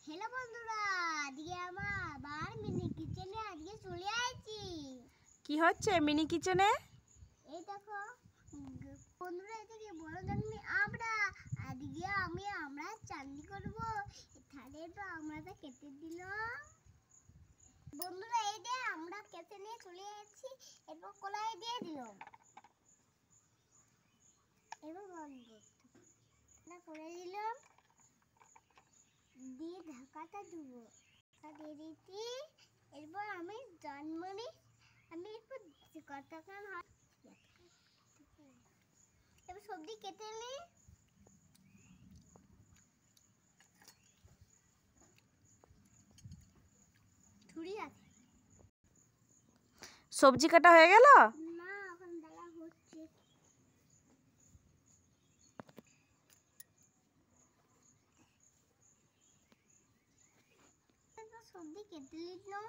Hello বন্ধুরা, আজকে আবার মিনি কিচেনে চলে আসছি। কি হচ্ছে মিনি কিচেনে? এই দেখো বন্ধুরা, এদিকে বড় জানি আমরা চাটনি করব। তাহলে তো আমরাটা কেটে দিল। বন্ধুরা, এই যে আমরা কেটে নিয়ে চলে এসেছি, এরপর কড়াই দিয়ে দিলাম। এবার বন্ধ করে দিলাম, দিয়ে ঢাকাটা দিব। দিয়ে দিচ্ছি। এরপর আমি এরপর কতক্ষণ হয় এবার সবজি কেটে নিই। ছুরি আছে? সবজি কাটা হয়ে গেল? না, এখন ডালা হচ্ছে। সবজি কেটে নিলাম।